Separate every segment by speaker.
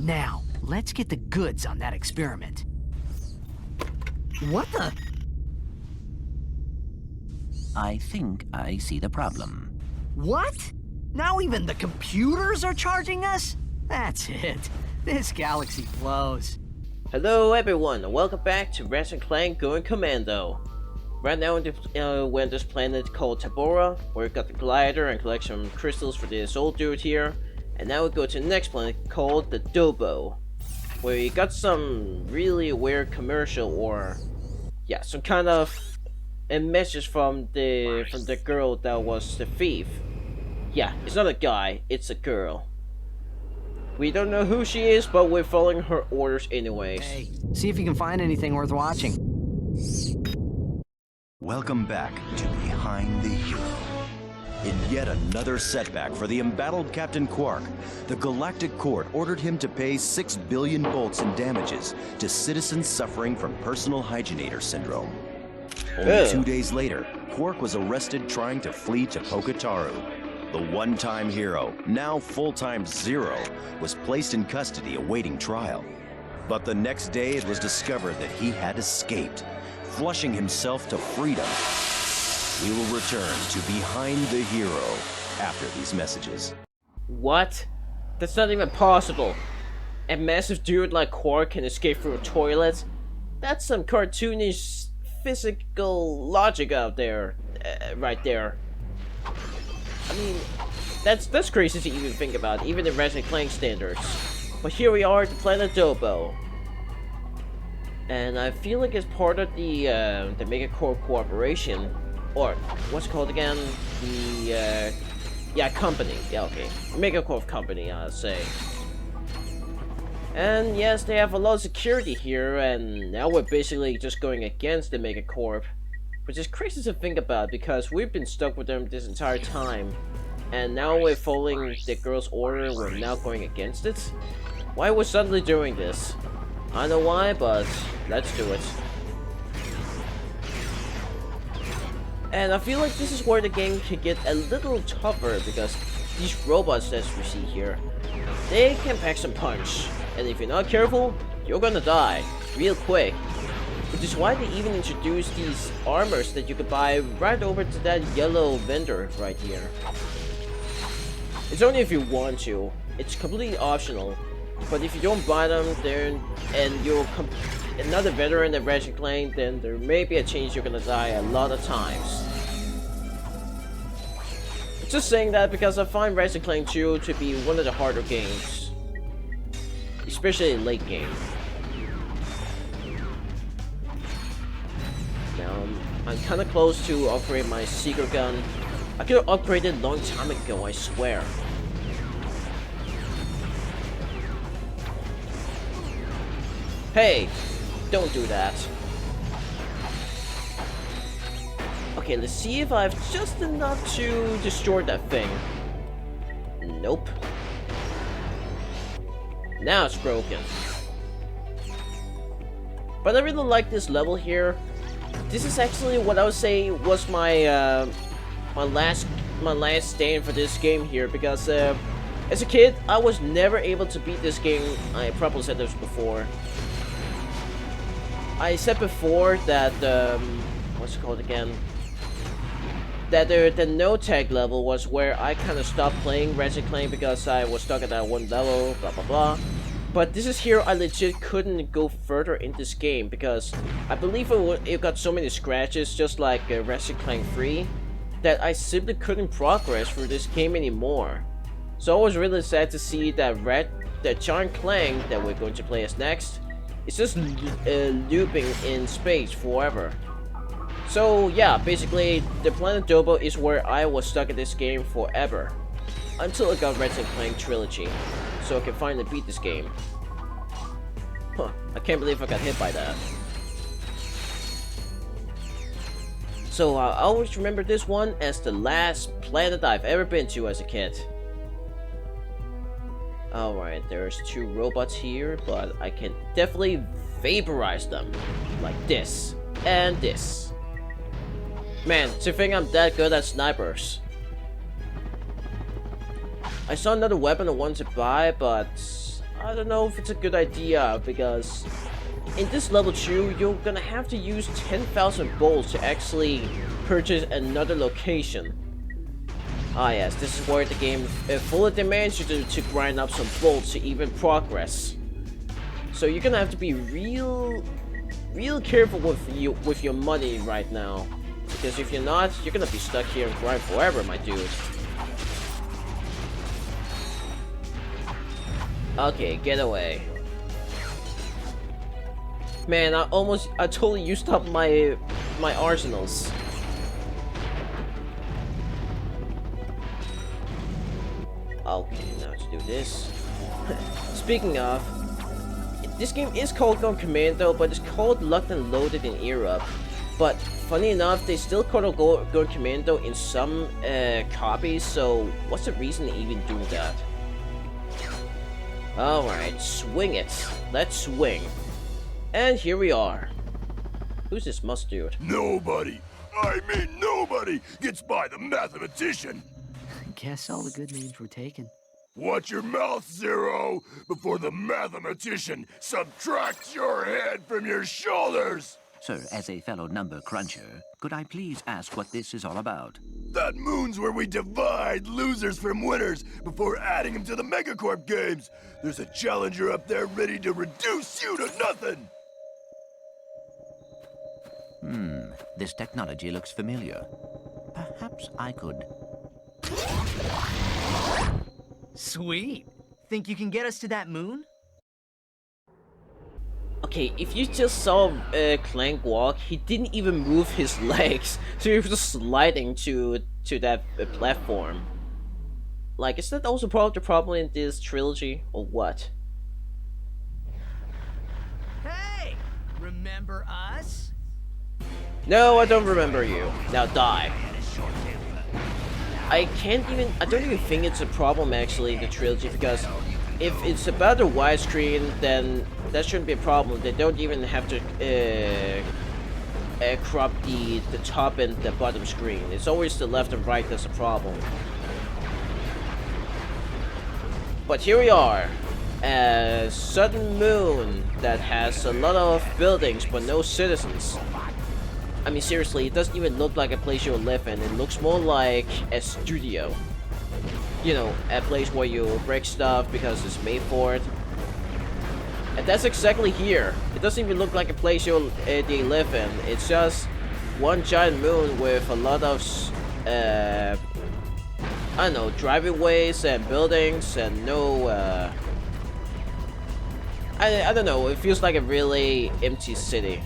Speaker 1: Now, let's get the goods on that experiment. What the?
Speaker 2: I think I see the problem.
Speaker 1: What? Now even the computers are charging us? That's it. This galaxy blows.
Speaker 3: Hello everyone, and welcome back to Ratchet and Clank going Commando. Right now we're in this planet called Dobbo, where we got the glider and collect some crystals for this old dude here. And now we go to the next planet called the Dobbo, where we got some really weird commercial or some kind of a message from the girl that was the thief. Yeah, it's not a guy, it's a girl. We don't know who she is, but we're following her orders anyways.
Speaker 1: Hey, see if you can find anything worth watching.
Speaker 4: Welcome back to Behind the Hero. In yet another setback for the embattled Captain Qwark, the Galactic Court ordered him to pay 6 billion bolts in damages to citizens suffering from personal hygienator syndrome. Only 2 days later, Qwark was arrested trying to flee to Pokataru. The one-time hero, now full-time Zero, was placed in custody awaiting trial. But the next day it was discovered that he had escaped, flushing himself to freedom. We will return to Behind the Hero after these messages.
Speaker 3: What? That's not even possible. A massive dude like Qwark can escape through a toilet? That's some cartoonish physical logic out there, right there. I mean, that's crazy to even think about, even in Ratchet and Clank standards. But here we are at the Planet Dobbo. And I feel like it's part of the Megacorp Corporation. Or, what's it called again? The, company. Yeah, okay. Megacorp Company, I'll say. And yes, they have a lot of security here, and now we're basically just going against the Megacorp. Which is crazy to think about, because we've been stuck with them this entire time. And now we're following the girl's order, and we're now going against it? Why are we suddenly doing this? I don't know why, but let's do it. And I feel like this is where the game can get a little tougher, because these robots, as we see here, they can pack some punch. And if you're not careful, you're gonna die real quick. Which is why they even introduced these armors that you could buy right over to that yellow vendor right here. It's only if you want to. It's completely optional. But if you don't buy them, and you're another veteran at Ratchet and Clank, then there may be a chance you're gonna die a lot of times. Just saying that because I find Ratchet and Clank 2 to be one of the harder games. Especially in late game. Now, I'm kinda close to upgrade my secret gun. I could have upgraded a long time ago, I swear. Hey, don't do that. Okay, let's see if I have just enough to destroy that thing. Nope. Now it's broken. But I really like this level here. This is actually what I would say was my my last stand for this game here, because as a kid I was never able to beat this game. I probably said this before. I said before that what's it called again? That the no tag level was where I kind of stopped playing Ratchet Clank because I was stuck at that one level, blah blah blah. But this is here I legit couldn't go further in this game because I believe it got so many scratches, just like Ratchet Clank 3, that I simply couldn't progress through this game anymore. So I was really sad to see that Giant Clank that we're going to play as next is just looping in space forever. So yeah, basically the Planet Dobbo is where I was stuck in this game forever. Until I got Ratchet Clank Trilogy, so I can finally beat this game. Huh, I can't believe I got hit by that. So I always remember this one as the last planet I've ever been to as a kid. Alright, there's 2 robots here, but I can definitely vaporize them. Like this, and this. Man, to think I'm that good at snipers. I saw another weapon I wanted to buy, but I don't know if it's a good idea, because in this level 2, you're gonna have to use 10,000 bolts to actually purchase another location. Ah yes, this is where the game fully demands you to grind up some bolts to even progress. So you're gonna have to be real careful with your money right now. Because if you're not, you're gonna be stuck here and grind forever, my dude. Okay, get away. Man, I totally used up my arsenals. Okay, now to do this. Speaking of, this game is called Commando, but it's called Locked and Loaded in Europe. But funny enough, they still call it Going Commando in some copies, so what's the reason to even do that? Alright, swing it. Let's swing. And here we are. Who's this mustard?
Speaker 5: Nobody, I mean nobody, gets by the mathematician.
Speaker 1: Guess all the good names were taken.
Speaker 5: Watch your mouth, Zero, before the mathematician subtracts your head from your shoulders.
Speaker 2: Sir, as a fellow number cruncher, could I please ask what this is all about?
Speaker 5: That moon's where we divide losers from winners before adding them to the Megacorp games. There's a challenger up there ready to reduce you to nothing.
Speaker 2: This technology looks familiar. Perhaps I could...
Speaker 6: Sweet. Think you can get us to that moon?
Speaker 3: Okay, if you just saw Clank walk, he didn't even move his legs, so he was just sliding to that platform. Like, is that also part of the problem in this trilogy, or what?
Speaker 6: Hey! Remember us?
Speaker 3: No, I don't remember you. Now die. I don't even think it's a problem actually in the trilogy, because if it's about a widescreen, then that shouldn't be a problem. They don't even have to crop the top and the bottom screen. It's always the left and right that's a problem. But here we are, a sudden moon that has a lot of buildings but no citizens. I mean, seriously, it doesn't even look like a place you'll live in. It looks more like a studio. You know, a place where you break stuff because it's made for it. And that's exactly here. It doesn't even look like a place they live in. It's just one giant moon with a lot of, I don't know, drivewayways and buildings and no, I don't know, it feels like a really empty city.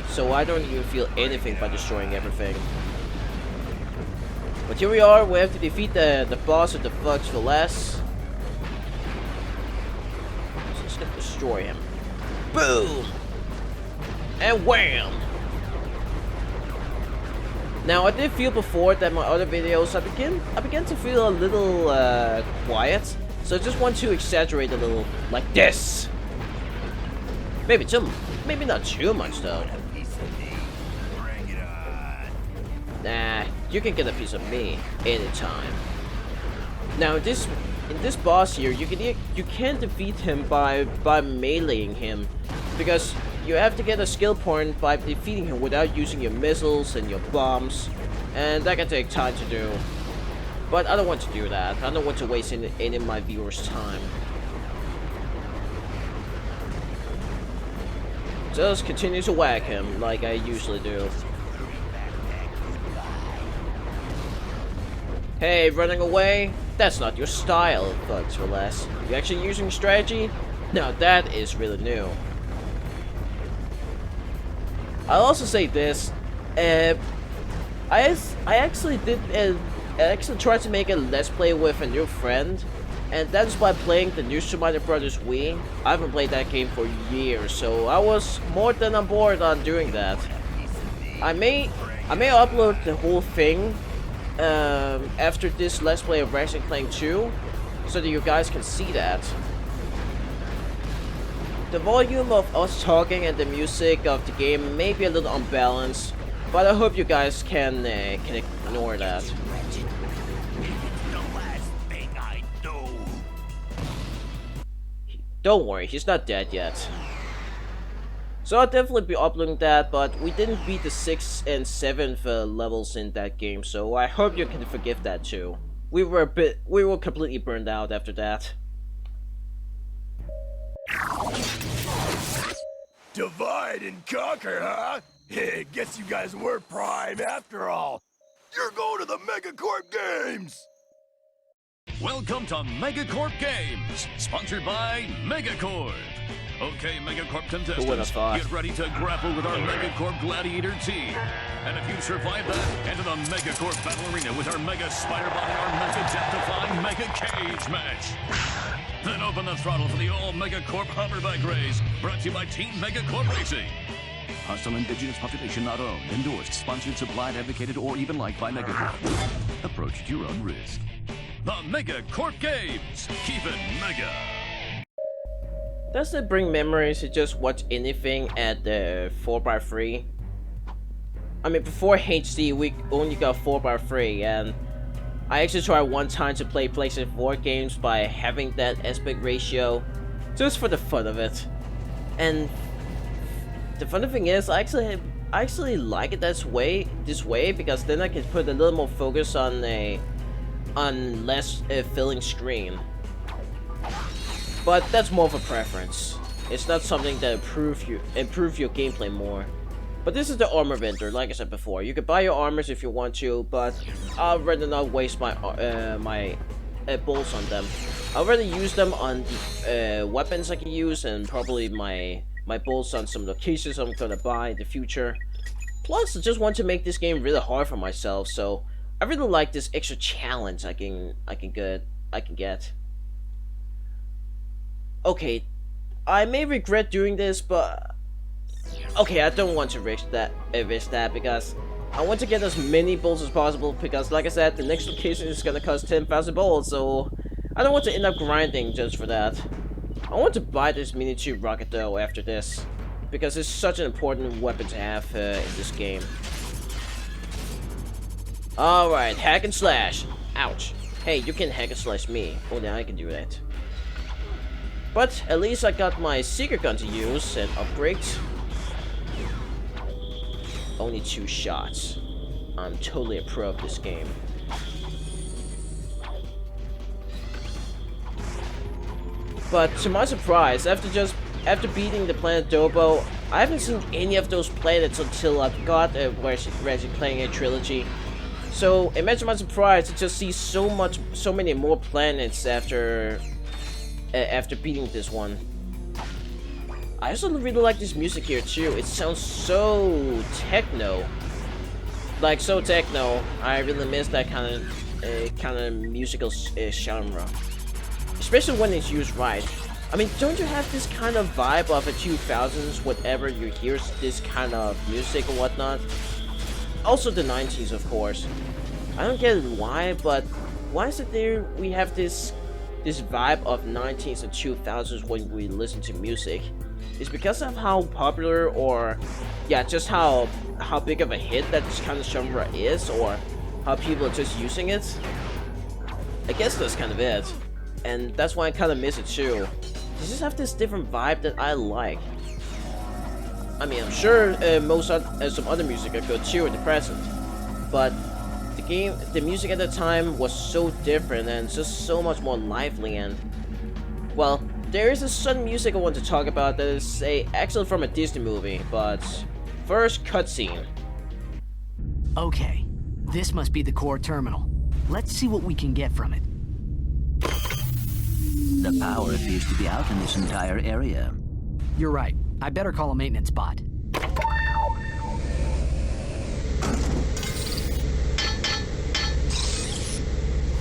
Speaker 3: So I don't even feel anything by destroying everything. But here we are, we have to defeat the boss of the Thugs for Less. So just gonna destroy him. Boom! And wham! Now I did feel before that my other videos, I began to feel a little quiet. So I just want to exaggerate a little, like this. Maybe not too much though. Nah, you can get a piece of me anytime. Now in this boss here, you can't defeat him by meleeing him, because you have to get a skill point by defeating him without using your missiles and your bombs, and that can take time to do. But I don't want to do that. I don't want to waste any of my viewers' time. Just continue to whack him like I usually do. Hey, running away? That's not your style, Thugs for Less. You actually using strategy? Now that is really new. I'll also say this. I actually tried to make a Let's Play with a new friend, and that's by playing the new Super Mario Bros. Wii. I haven't played that game for years, so I was more than on board on doing that. I may upload the whole thing after this Let's Play of Ratchet and Clank 2, so that you guys can see that. The volume of us talking and the music of the game may be a little unbalanced, but I hope you guys can ignore that. Don't worry, he's not dead yet. So I'll definitely be uploading that, but we didn't beat the 6th and 7th levels in that game, so I hope you can forgive that too. We were completely burned out after that.
Speaker 5: Divide and conquer, huh? Hey, guess you guys were prime after all. You're going to the Megacorp Games!
Speaker 7: Welcome to Megacorp Games, sponsored by Megacorp. Okay, Megacorp contestants, get ready to grapple with our Megacorp Gladiator team. And if you survive that, enter the Megacorp Battle Arena with our Mega Spider Body, our Mega Death-defying Mega Cage match. Then open the throttle for the all Megacorp Hoverbike race, brought to you by Team Megacorp Racing. Hostile indigenous population not owned, endorsed, sponsored, supplied, advocated, or even liked by Megacorp. Approach at your own risk. The Megacorp Games. Keep it mega.
Speaker 3: Does it bring memories to just watch anything at the 4x3? I mean, before HD, we only got 4x3, and I actually tried one time to play PlayStation 4 games by having that aspect ratio, just for the fun of it. And the funny thing is, I actually like it this way, because then I can put a little more focus on less filling screen. But that's more of a preference. It's not something that improve your gameplay more. But this is the armor vendor, like I said before. You can buy your armors if you want to, but I'd rather not waste my bolts on them. I'd rather use them on the weapons I can use, and probably my bolts on some locations I'm gonna buy in the future. Plus, I just want to make this game really hard for myself, so I really like this extra challenge I can get. Okay, I may regret doing this, but okay, I don't want to risk that because I want to get as many bolts as possible, because like I said, the next location is gonna cost 10,000 bolts, so I don't want to end up grinding just for that. I want to buy this miniature rocket though after this, because it's such an important weapon to have in this game. Alright, hack and slash. Ouch. Hey, you can hack and slash me. Only I can do that. But at least I got my secret gun to use and upgrade. Only 2 shots. I'm totally a pro of this game. But to my surprise, after beating the Planet Dobbo, I haven't seen any of those planets until I've got Ratchet playing a trilogy. So imagine my surprise to just see so many more planets after beating this one. I also really like this music here too. It sounds so techno, like so techno. I really miss that kind of musical genre, especially when it's used right. I mean, don't you have this kind of vibe of the 2000s whenever you hear this kind of music or whatnot? Also the 90s, of course. I don't get why, but why is it there we have this vibe of 90s and 2000s when we listen to music? It's because of how popular, or yeah, just how big of a hit that this kind of genre is, or how people are just using it? I guess that's kind of it. And that's why I kind of miss it too. They just have this different vibe that I like. I mean, I'm sure some other music are good too at the present, but the music at the time was so different and just so much more lively. And well, there is a certain music I want to talk about that is actually from a Disney movie, but first, cutscene.
Speaker 1: Okay, this must be the core terminal. Let's see what we can get from it.
Speaker 2: The power appears to be out in this entire area.
Speaker 1: You're right. I better call a maintenance bot.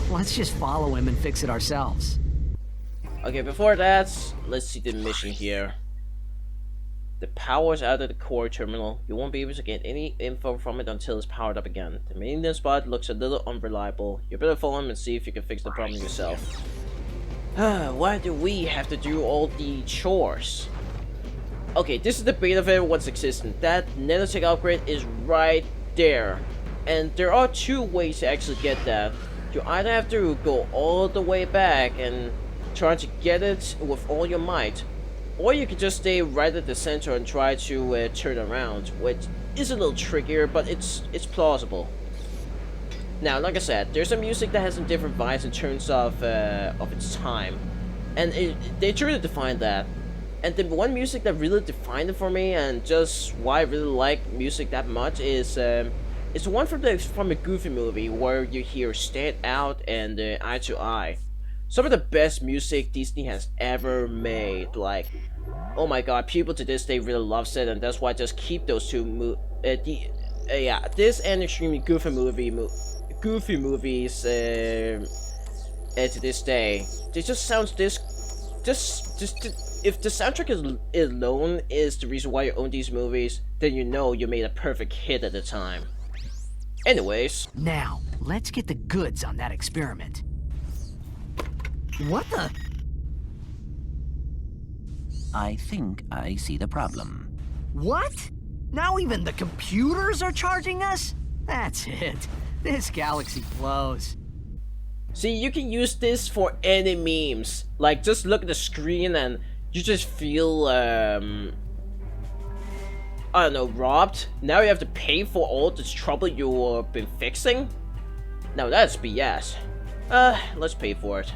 Speaker 1: Let's just follow him and fix it ourselves.
Speaker 3: Okay, before that, let's see the mission here. The power's out of the core terminal. You won't be able to get any info from it until it's powered up again. The maintenance bot looks a little unreliable. You better follow him and see if you can fix the problem yourself. Why do we have to do all the chores? Okay, this is the beta of everyone's existence. That nanotech upgrade is right there. And there are 2 ways to actually get that. You either have to go all the way back and trying to get it with all your might. Or you could just stay right at the center and try to turn around, which is a little trickier, but it's plausible. Now, like I said, there's some music that has some different vibes in terms of its time, and they try to define that. And the one music that really defined it for me, and just why I really like music that much, is it's the one from a Goofy movie where you hear "Stand Out" and "Eye to Eye." Some of the best music Disney has ever made. Like, oh my god, people to this day really loves it, and that's why I just keep those two this and Extremely Goofy movies to this day. They just sounds if the soundtrack alone is the reason why you own these movies, then you know you made a perfect hit at the time. Anyways.
Speaker 1: Now, let's get the goods on that experiment. What the?
Speaker 2: I think I see the problem.
Speaker 1: What? Now even the computers are charging us? That's it. This galaxy blows.
Speaker 3: See, you can use this for any memes. Like, just look at the screen and you just feel, I don't know, robbed. Now you have to pay for all this trouble you've been fixing? Now that's BS. Let's pay for it.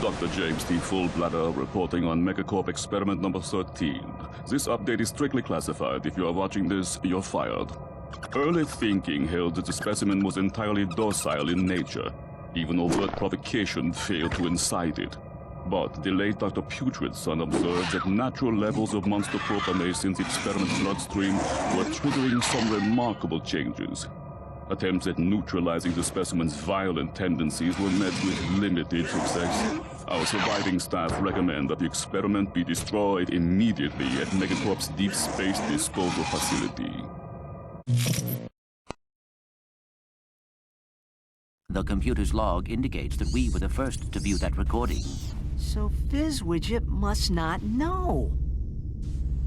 Speaker 7: Dr. James T. Fullbladder reporting on Megacorp experiment number 13. This update is strictly classified. If you are watching this, you're fired. Early thinking held that the specimen was entirely docile in nature. Even overt provocation failed to incite it. But the late Dr. Putrid's son observed that natural levels of monster propanase in the experiment's bloodstream were triggering some remarkable changes. Attempts at neutralizing the specimen's violent tendencies were met with limited success. Our surviving staff recommend that the experiment be destroyed immediately at Megacorp's deep space disposal facility.
Speaker 2: The computer's log indicates that we were the first to view that recording.
Speaker 1: So Fizzwidget must not know.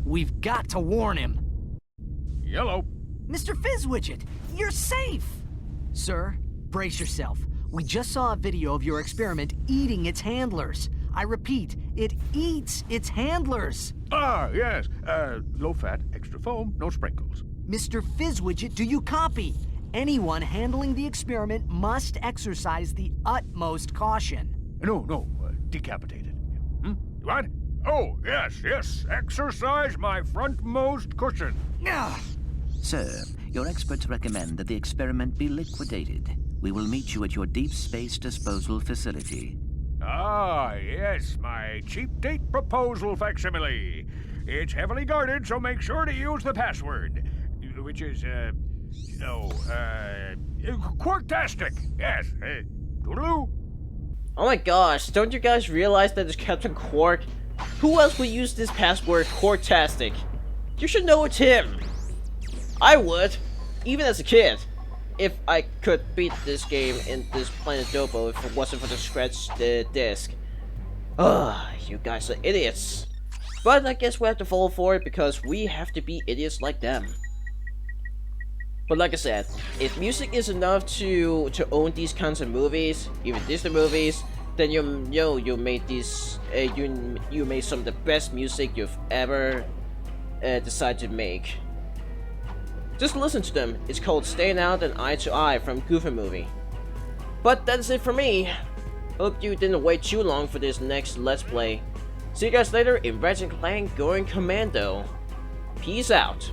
Speaker 1: We've got to warn him.
Speaker 8: Yellow.
Speaker 1: Mr. Fizzwidget, you're safe! Sir, brace yourself. We just saw a video of your experiment eating its handlers. I repeat, it eats its handlers.
Speaker 8: Ah, yes. Low fat, extra foam, no sprinkles.
Speaker 1: Mr. Fizzwidget, do you copy? Anyone handling the experiment must exercise the utmost caution.
Speaker 8: No, decapitated. What? Oh, yes, exercise my frontmost cushion.
Speaker 1: Ugh.
Speaker 2: Sir, your experts recommend that the experiment be liquidated. We will meet you at your deep space disposal facility.
Speaker 8: Ah, yes, my cheap date proposal facsimile. It's heavily guarded, so make sure to use the password, which is, Qwarktastic. Yes, toodaloo.
Speaker 3: Oh my gosh, don't you guys realize that it's Captain Qwark? Who else would use this password, Qwarktastic? You should know it's him. I would, even as a kid, if I could beat this game in this Planet Dobbo if it wasn't for the scratch disc. Ugh, you guys are idiots. But I guess we have to fall for it because we have to be idiots like them. But like I said, if music is enough to own these kinds of movies, even Disney movies, then you made these you made some of the best music you've ever decided to make. Just listen to them. It's called Staying Out and Eye to Eye from Goofy Movie. But that's it for me. Hope you didn't wait too long for this next Let's Play. See you guys later in Ratchet & Clank going Commando. Peace out.